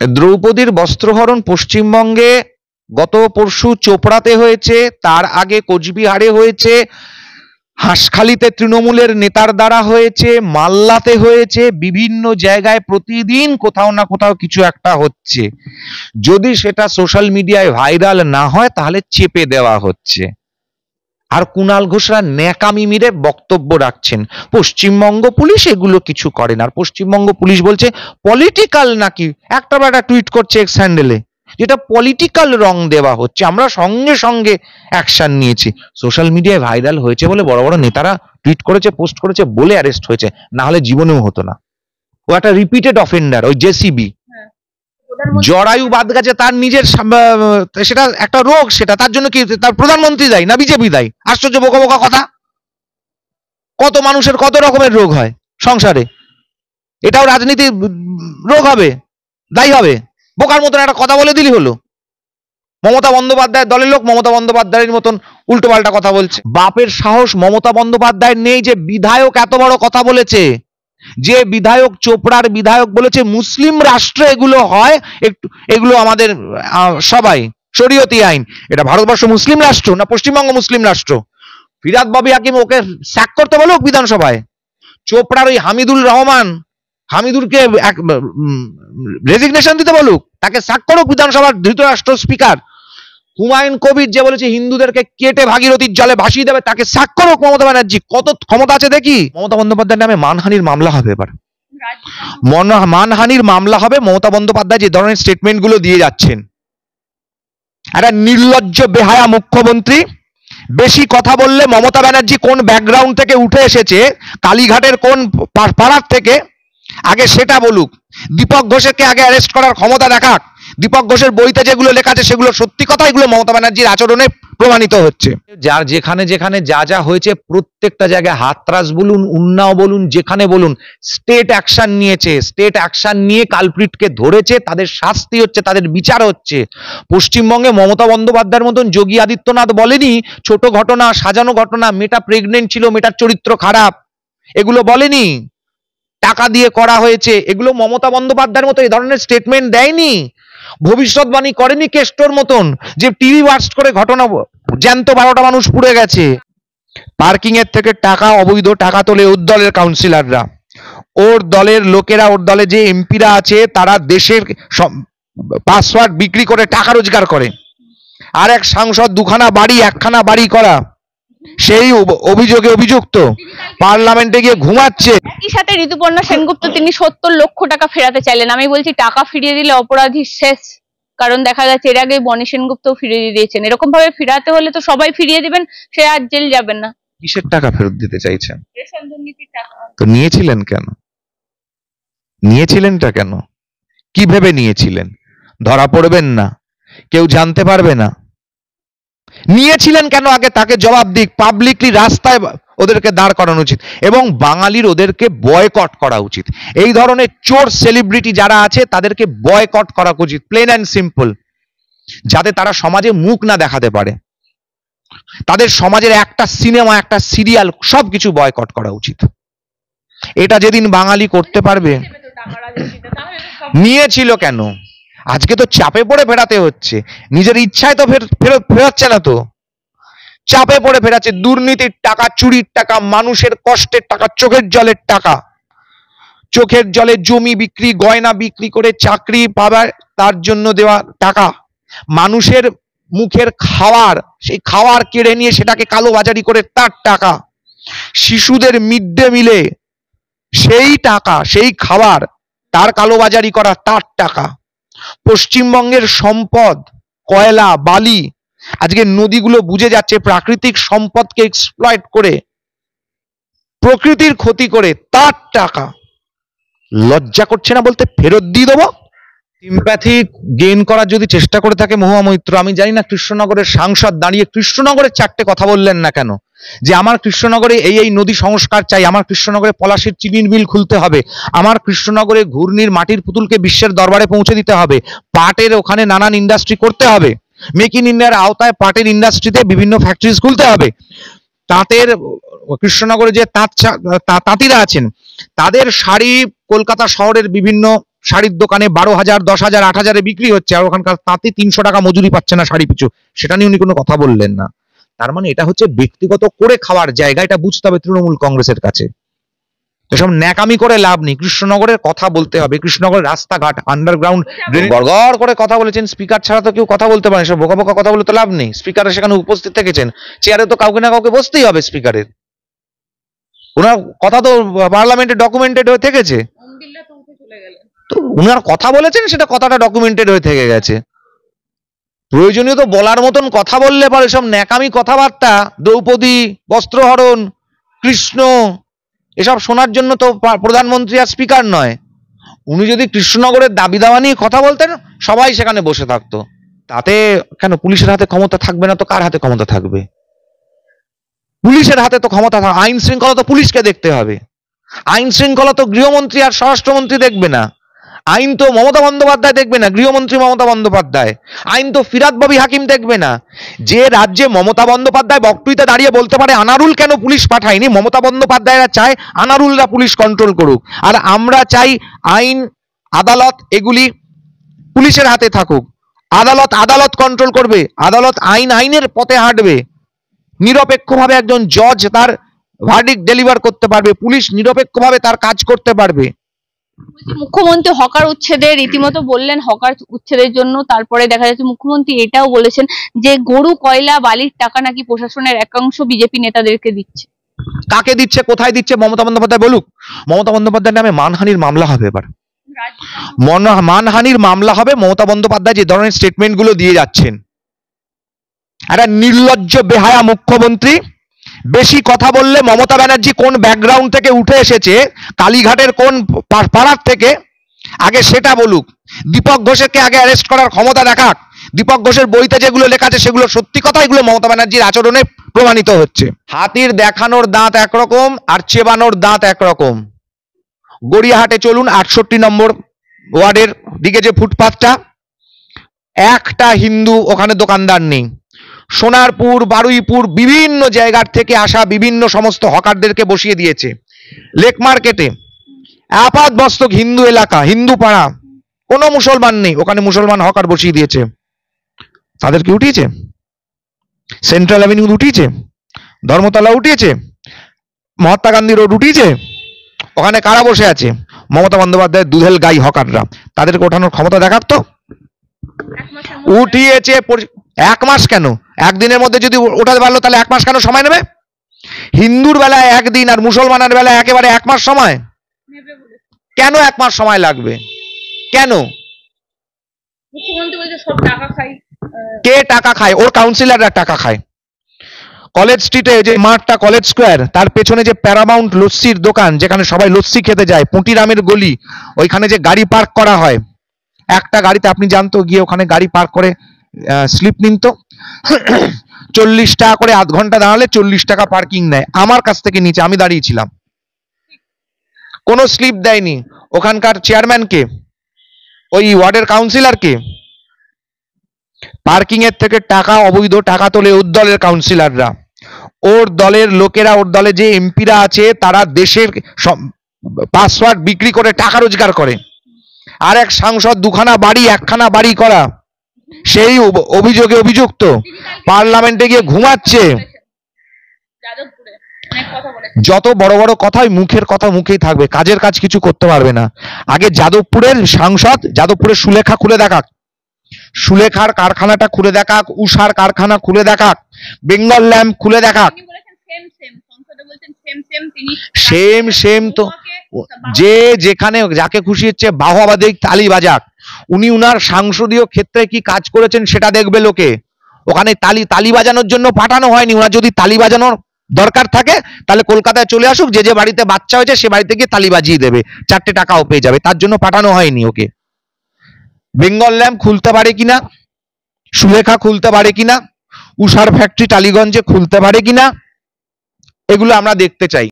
দ্রৌপদীর বস্ত্রহরণ পশ্চিমবঙ্গে গত পরশু চোপড়াতে হয়েছে, তার আগে কোচবিহারে হয়েছে, হাঁসখালিতে তৃণমূলের নেতার দ্বারা হয়েছে, মাল্লাতে হয়েছে, বিভিন্ন জায়গায় প্রতিদিন কোথাও না কোথাও কিছু একটা হচ্ছে। যদি সেটা সোশ্যাল মিডিয়ায় ভাইরাল না হয় তাহলে চেপে দেওয়া হচ্ছে। আর কুণাল ঘোষরা ন্যাকামি মিরে বক্তব্য রাখছেন পশ্চিমবঙ্গ পুলিশ এগুলো কিছু করে না। আর পশ্চিমবঙ্গ পুলিশ বলছে পলিটিক্যাল নাকি, একটা বেটা টুইট করছে এক্স হ্যান্ডেলে যেটা পলিটিক্যাল রং দেওয়া হচ্ছে, আমরা সঙ্গে সঙ্গে অ্যাকশন নিয়েছি। সোশ্যাল মিডিয়ায় ভাইরাল হয়েছে বলে বড় বড় নেতারা টুইট করেছে, পোস্ট করেছে বলে অ্যারেস্ট হয়েছে, না হলে জীবনেও হতো না। ও একটা রিপিটেড অফেন্ডার, ওই জেসিবি জরায়ু বাদ গেছে তার নিজের, সেটা একটা রোগ, সেটা তার জন্য কি তার প্রধানমন্ত্রী দায়ী না বিজেপি দায়ী? আশ্চর্য বোকা বোকা কথা। কত মানুষের কত রকমের রোগ হয় সংসারে, এটাও রাজনীতির রোগ হবে, দায়ী হবে? বোকার মতন একটা কথা বলে দিলি হলো। মমতা বন্দ্যোপাধ্যায়ের দলের লোক মমতা বন্দ্যোপাধ্যায়ের মতন উল্টো পাল্টা কথা বলছে। বাপের সাহস মমতা বন্দ্যোপাধ্যায়ের নেই যে বিধায়ক এত বড় কথা বলেছে, যে বিধায়ক চোপড়ার বিধায়ক বলেছে মুসলিম রাষ্ট্রে এগুলো হয়, একটু এগুলো আমাদের সবাই শরীয়তি আইন। এটা ভারতবর্ষ মুসলিম রাষ্ট্র না পশ্চিমবঙ্গ মুসলিম রাষ্ট্র? ফিরাদ বাবি হাকিম ওকে স্যাক করতে বলুক বিধানসভায়। চোপড়ার ওই হামিদুল রহমান, হামিদুলকে রেজিগনেশন দিতে বলুক, তাকে স্যাক করুক বিধানসভার ধৃতরাষ্ট্র স্পিকার। হুমায়ুন কবির যে বলেছে হিন্দুদেরকে কেটে ভাগীরথীর জলে ভাসিয়ে দেবে, তাকে স্যাক করুক মমতা ব্যানার্জি। কত ক্ষমতা আছে দেখি। মমতা বন্দ্যোপাধ্যায়ের নামে মানহানির মামলা হবে এবার, মানহানির মামলা হবে। মমতা বন্দ্যোপাধ্যায় যে ধরনের স্টেটমেন্ট গুলো দিয়ে যাচ্ছেন, একটা নির্লজ্জ বেহায়া মুখ্যমন্ত্রী। বেশি কথা বললে মমতা ব্যানার্জি কোন ব্যাকগ্রাউন্ড থেকে উঠে এসেছে, কালীঘাটের কোন পাড়ার থেকে, আগে সেটা বলুক। দীপক ঘোষকে আগে অ্যারেস্ট করার ক্ষমতা দেখাক। দীপক ঘোষের বইতে যেগুলো লেখা আছে সেগুলো সত্যি কথা, এগুলো মমতা ব্যানার্জির আচরণে প্রমাণিত হচ্ছে। যার যেখানে যেখানে যা যা হয়েছে প্রত্যেকটা জায়গায় হাতরাস বলুন, উন্নাও বলুন, যেখানে বলুন স্টেট অ্যাকশন নিয়েছে। স্টেট অ্যাকশন নিয়ে কালপ্রিটকে ধরেছে, তাদের শাস্তি হচ্ছে, তাদের বিচার হচ্ছে। পশ্চিমবঙ্গে মমতা বন্দ্যোপাধ্যায়ের মতন যোগী আদিত্যনাথ বলেনি ছোট ঘটনা, সাজানো ঘটনা, মেয়েটা প্রেগনেন্ট ছিল, মেয়েটার চরিত্র খারাপ, এগুলো বলেনি। টাকা দিয়ে করা হয়েছে, এগুলো মমতা বন্দ্যোপাধ্যায়ের মতো এই ধরনের স্টেটমেন্ট দেয়নি। ভবিষ্যৎবাণী করেনি কেষ্টর মতন যে টিভি বাস্ট করে ঘটনা জ্যান্ত 12টা মানুষ পুড়ে গেছে। পার্কিং এর থেকে টাকা, অবৈধ টাকা তোলে ওর দলের কাউন্সিলররা, ওর দলের লোকেরা, ওর দলে যে এমপিরা আছে তারা দেশের পাসওয়ার্ড বিক্রি করে টাকা রোজগার করে। আর এক সাংসদ 2খানা বাড়ি 1খানা বাড়ি করা, সেই অভিযোগে অভিযুক্ত, পার্লামেন্টে গিয়ে ঘুমাচ্ছে। একই সাথে ঋতুপর্ণা সেনগুপ্ত তিনি 70 লক্ষ টাকা ফেরাতে চাইলেন। আমি বলছি টাকা ফিরিয়ে দিলে অপরাধী শেষ, কারণ দেখা যাচ্ছে এর আগে বনি সেনগুপ্ত ফিরিয়ে দিয়েছেন। এরকম ভাবে ফিরাতে হলে তো সবাই ফিরিয়ে দিবেন, সে আর জেল যাবেন না। কিসের টাকা ফেরত দিতে চাইছেন? রেশন দুর্নীতির টাকা। তো নিয়েছিলেন কেন? নিয়েছিলেনটা কেন? কি ভেবে নিয়েছিলেন? ধরা পড়বেন না, কেউ জানতে পারবে না? নিয়েছিলেন কেন আগে তাকে জবাব দিক। পাবলিকলি রাস্তায় ওদেরকে দাঁড় করানো উচিত এবং বাঙালির ওদেরকে বয়কট করা উচিত। এই ধরনের চোর সেলিব্রিটি যারা আছে তাদেরকে বয়কট করা উচিত, প্লেন অ্যান্ড সিম্পল, যাতে তারা সমাজে মুখ না দেখাতে পারে। তাদের সমাজের একটা সিনেমা, একটা সিরিয়াল, সবকিছু বয়কট করা উচিত। এটা যেদিন বাঙালি করতে পারবে। নিয়েছিল কেন? আজকে তো চাপে পড়ে ফেরাতে হচ্ছে, নিজের ইচ্ছায় তো ফেরাচ্ছে না, তো চাপে পড়ে ফেরাচ্ছে। দুর্নীতির টাকা, চুরির টাকা, মানুষের কষ্টের টাকা, চোখের জলের টাকা, চোখের জলে জমি বিক্রি, গয়না বিক্রি করে চাকরি পাবার তার জন্য দেওয়া টাকা, মানুষের মুখের খাবার, সেই খাবার কেড়ে নিয়ে সেটাকে কালোবাজারি করে তার টাকা, শিশুদের মিড ডে মিলে সেই টাকা, সেই খাবার তার কালোবাজারি করা তার টাকা। পশ্চিমবঙ্গের সম্পদ, কয়লা, বালি, আজকে নদীগুলো বুঝে যাচ্ছে, প্রাকৃতিক সম্পদকে এক্সপ্লয়েট করে, প্রকৃতির ক্ষতি করে তার টাকা। লজ্জা করছে না বলতে ফেরত দিয়ে দেবো? সিম্প্যাথি গেইন করার যদি চেষ্টা করে থাকে মহুয়া, আমি জানি না কৃষ্ণনগরের সাংসদ দাঁড়িয়ে কৃষ্ণনগরের 4টে কথা বললেন না কেন, যে আমার কৃষ্ণনগরে এই নদী সংস্কার চাই, আমার কৃষ্ণনগরে পলাশির চিনির মিল খুলতে হবে, আমার কৃষ্ণনগরে ঘূর্ণির মাটির পুতুলকে বিশ্বের দরবারে পৌঁছে দিতে হবে, পাটের ওখানে নানান ইন্ডাস্ট্রি করতে হবে, মেক ইন ইন্ডিয়ার আওতায় পাটের ইন্ডাস্ট্রিতে বিভিন্ন ফ্যাক্টরিজ খুলতে হবে, তাঁতের কৃষ্ণনগরে যে তাঁতিরা আছেন তাদের শাড়ি কলকাতা শহরের বিভিন্ন শাড়ির দোকানে 12,000, 10,000, 8,000 বিক্রি হচ্ছে, আর ওখানকার তাঁতি 300 টাকা মজুরি পাচ্ছে না শাড়ি পিছু, সেটা নিয়ে উনি কোনো কথা বললেন না। তার মানে এটা হচ্ছে ব্যক্তিগত করে খাওয়ার জায়গা, এটা বুঝতে হবে তৃণমূল কংগ্রেসের কাছে। এসব ন্যাকামি করে লাভ নেই, কৃষ্ণনগরের কথা বলতে হবে, কৃষ্ণনগরের রাস্তাঘাট, আন্ডারগ্রাউন্ড গড়গড় করে কথা বলেছেন, স্পিকার ছাড়া তো কেউ কথা বলতে পারে, সব বোকা বোকা কথা বলে তো লাভ নেই। স্পিকার সেখানে উপস্থিত থেকেছেন, চেয়ারে তো কাউকে না কাউকে বসতেই হবে স্পিকারের, ওনার কথা তো পার্লামেন্টে ডকুমেন্টেড হয়ে থেকেছে, তো উনার কথা বলেছেন, সেটা কথাটা ডকুমেন্টেড হয়ে থেকে গেছে। প্রয়োজনীয় তো বলার মতন কথা বললে পারে, সব ন্যাকামি কথাবার্তা, দ্রৌপদী, বস্ত্রহরণ, কৃষ্ণ, এসব শোনার জন্য তো প্রধানমন্ত্রী আর স্পিকার নয়। উনি যদি কৃষ্ণনগরের দাবি দাওয়া নিয়ে কথা বলতেন, সবাই সেখানে বসে থাকতো। তাতে কেন পুলিশের হাতে ক্ষমতা থাকবে না? তো কার হাতে ক্ষমতা থাকবে? পুলিশের হাতে তো ক্ষমতা থাকে। আইন শৃঙ্খলা তো পুলিশকে দেখতে হবে, আইন শৃঙ্খলা তো গৃহমন্ত্রী আর স্বরাষ্ট্রমন্ত্রী দেখবে না, আইন তো মমতা বন্দ্যোপাধ্যায় দেখবে না, গৃহমন্ত্রী মমতা বন্দ্যোপাধ্যায়, আইন তো ফিরাদ বাবি হাকিম দেখবে না। যে রাজ্যে মমতা বন্দ্যোপাধ্যায় বক্তৃতা দাঁড়িয়ে বলতে পারে আনারুল কেন পুলিশ পাঠায়নি, মমতা বন্দ্যোপাধ্যায়রা চায় আনারুলরা পুলিশ কন্ট্রোল করুক, আর আমরা চাই আইন আদালত এগুলি পুলিশের হাতে থাকুক। আদালত আদালত কন্ট্রোল করবে, আদালত আইনের পথে হাঁটবে, নিরপেক্ষভাবে একজন জজ তার ভার্ডিক্ট ডেলিভার করতে পারবে, পুলিশ নিরপেক্ষভাবে তার কাজ করতে পারবে। মুখ্যমন্ত্রী হকার উচ্ছেদের রীতিমতো বললেন, হকার উচ্ছেদের জন্য। তারপরে দেখা যাচ্ছে মুখ্যমন্ত্রী এটাও বলেছেন যে গরু, কয়লা, বালির টাকা নাকি প্রশাসনের একাংশ বিজেপি নেতাদেরকে দিচ্ছে। কাকে দিচ্ছে, কোথায় দিচ্ছে মমতা বন্দ্যোপাধ্যায় বলুক। মমতা বন্দ্যোপাধ্যায়ের নামে মানহানির মামলা হবে, এবার মানহানির মামলা হবে। মমতা বন্দ্যোপাধ্যায় যে ধরনের স্টেটমেন্ট গুলো দিয়ে যাচ্ছেন, একটা নির্লজ্জ বেহায়া মুখ্যমন্ত্রী। বেশি কথা বললে মমতা ব্যানার্জি কোন ব্যাকগ্রাউন্ড থেকে উঠে এসেছে, কালীঘাটের কোন পাড়ার থেকে, আগে সেটা বলুক। দীপক ঘোষকে আগে অ্যারেস্ট করার ক্ষমতা দেখাক। দীপক ঘোষের বইতে যেগুলো লেখা আছে সেগুলো সত্যি কথা, এগুলো মমতা ব্যানার্জির আচরণে প্রমাণিত হচ্ছে। হাতির দেখানোর দাঁত একরকম আর চেবানোর দাঁত একরকম। গড়িয়াহাটে চলুন, 68 নম্বর ওয়ার্ডের দিকে যে ফুটপাথটা, একটা হিন্দু ওখানে দোকানদার নেই। সোনারপুর, বারুইপুর, বিভিন্ন জায়গার থেকে আসা বিভিন্ন সমস্ত হকারদেরকে বসিয়ে দিয়েছে। লেক মার্কেটে আপাত মস্তক হিন্দু এলাকা, হিন্দু পাড়া, কোনো মুসলমান নেই, ওখানে মুসলমান হকার বসিয়ে দিয়েছে। তাদেরকে উঠিয়েছে, সেন্ট্রাল অ্যাভিনিউ উঠিয়েছে, ধর্মতলা উঠিয়েছে, মহাত্মা গান্ধী রোড উঠিয়েছে। ওখানে কারা বসে আছে? মমতা বন্দ্যোপাধ্যায়ের দুধেল গাই হকাররা। তাদেরকে ওঠানোর ক্ষমতা দেখাতো। উঠিয়েছে। 1 মাস কেন, একদিনের মধ্যে যদি ওঠাতে পারলো তাহলে 1 মাস কেন সময় নেবে? হিন্দুর বেলায় একদিন আর মুসলমানের বেলায় একেবারে 1 মাস সময় কেন? 1 মাস সময় লাগবে কেন? কে টাকা খায়? ওর কাউন্সিলররা টাকা খায়। কলেজ স্ট্রিটে যে মাঠটা, কলেজ স্কোয়ার, তার পেছনে যে প্যারামাউন্ট লস্যির দোকান, যেখানে সবাই লস্যি খেতে যায়, পুঁটিরামের গলি, ওইখানে যে গাড়ি পার্ক করা হয়, একটা গাড়িতে আপনি জানতো গিয়ে ওখানে গাড়ি পার্ক করে স্লিপ নিন তো, 40 টাকা করে, আধ ঘন্টা দাঁড়ালে 40 টাকা পার্কিং নেয়। আমার কাছ থেকে নিচে, আমি দাঁড়িয়েছিলাম, কোনো স্লিপ দেয়নি। ওখানকার চেয়ারম্যানকে, ওই ওয়ার্ডের কাউন্সিলরকে, পার্কিং এর থেকে টাকা, অবৈধ টাকা তোলে ওর দলের কাউন্সিলররা, ওর দলের লোকেরা, ওর দলে যে এমপিরা আছে তারা দেশের পাসওয়ার্ড বিক্রি করে টাকা রোজগার করে। আর এক সাংসদ 2খানা বাড়ি, 1খানা বাড়ি করা, সেই অভিযোগে অভিযুক্ত, পার্লামেন্টে গিয়ে ঘুমাচ্ছে। যত বড় বড় কথা, মুখের কথা মুখেই থাকবে, কাজের কাজ কিছু করতে পারবে না। আগে যাদবপুরের সাংসদ, যাদবপুরের সুলেখা খুলে দেখাক, সুলেখার কারখানাটা খুলে দেখাক, উষার কারখানা খুলে দেখাক, বেঙ্গল ল্যাম্প খুলে দেখাক। সেম সেম তো, যে যেখানে যাকে খুশি হচ্ছে বাহবাদী তালি বাজাক। উনি উনার সাংসদীয় ক্ষেত্রে কি কাজ করেছেন সেটা দেখবে লোকে। ওখানে তালি বাজানোর জন্য পাঠানো হয়নি। ওনার যদি তালি বাজানোর দরকার থাকে তাহলে কলকাতায় চলে আসুক, যে যে বাড়িতে বাচ্চা হয়েছে সে বাড়িতে গিয়ে তালি বাজিয়ে দেবে, 4টে টাকাও পেয়ে যাবে, তার জন্য পাঠানো হয়নি ওকে। বেঙ্গল ল্যাম্প খুলতে পারে কিনা, সুলেখা খুলতে পারে কিনা, উষার ফ্যাক্টরি টালিগঞ্জে খুলতে পারে কিনা, এগুলো আমরা দেখতে চাই।